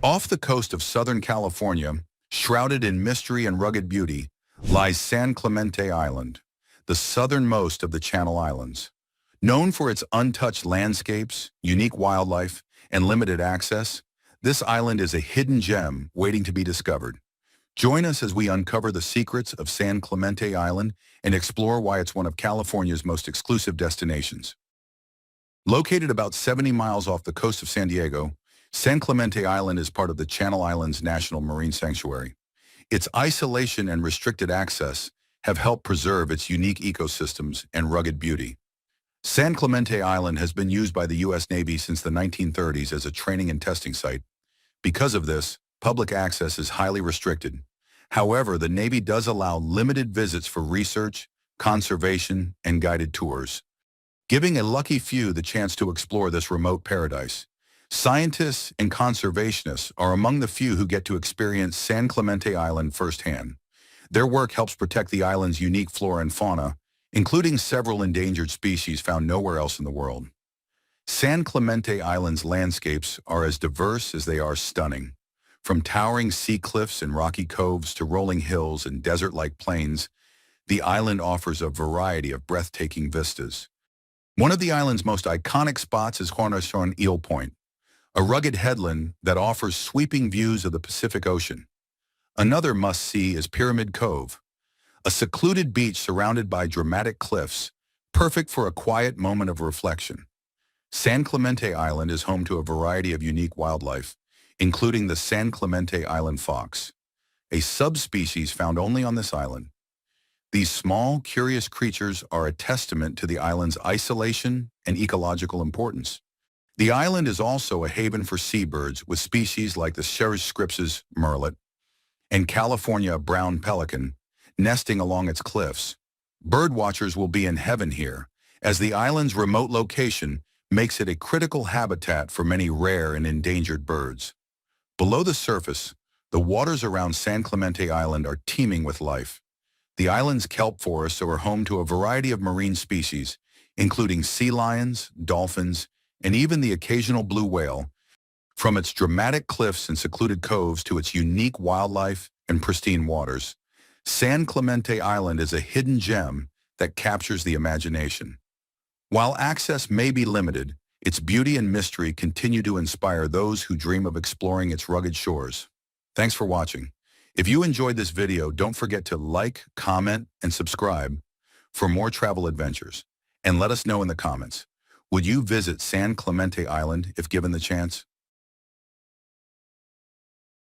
Off the coast of Southern California, shrouded in mystery and rugged beauty, lies San Clemente Island, the southernmost of the Channel Islands. Known for its untouched landscapes, unique wildlife, and limited access, this island is a hidden gem waiting to be discovered. Join us as we uncover the secrets of San Clemente Island and explore why it's one of California's most exclusive destinations. Located about 70 miles off the coast of San Diego, San Clemente Island is part of the Channel Islands National Marine Sanctuary. Its isolation and restricted access have helped preserve its unique ecosystems and rugged beauty. San Clemente Island has been used by the U.S. Navy since the 1930s as a training and testing site. Because of this, public access is highly restricted. However, the Navy does allow limited visits for research, conservation, and guided tours, giving a lucky few the chance to explore this remote paradise. Scientists and conservationists are among the few who get to experience San Clemente Island firsthand. Their work helps protect the island's unique flora and fauna, including several endangered species found nowhere else in the world. San Clemente Island's landscapes are as diverse as they are stunning. From towering sea cliffs and rocky coves to rolling hills and desert-like plains, the island offers a variety of breathtaking vistas. One of the island's most iconic spots is Cornerstone Eel Point, a rugged headland that offers sweeping views of the Pacific Ocean. Another must-see is Pyramid Cove, a secluded beach surrounded by dramatic cliffs, perfect for a quiet moment of reflection. San Clemente Island is home to a variety of unique wildlife, including the San Clemente Island fox, a subspecies found only on this island. These small, curious creatures are a testament to the island's isolation and ecological importance. The island is also a haven for seabirds with species like the Scripps murrelet and California brown pelican nesting along its cliffs. Birdwatchers will be in heaven here, as the island's remote location makes it a critical habitat for many rare and endangered birds. Below the surface, the waters around San Clemente Island are teeming with life. The island's kelp forests are home to a variety of marine species, including sea lions, dolphins, and even the occasional blue whale. From its dramatic cliffs and secluded coves to its unique wildlife and pristine waters, San Clemente Island is a hidden gem that captures the imagination. While access may be limited, its beauty and mystery continue to inspire those who dream of exploring its rugged shores. Thanks for watching. If you enjoyed this video, don't forget to like, comment, and subscribe for more travel adventures. And let us know in the comments, would you visit San Clemente Island if given the chance?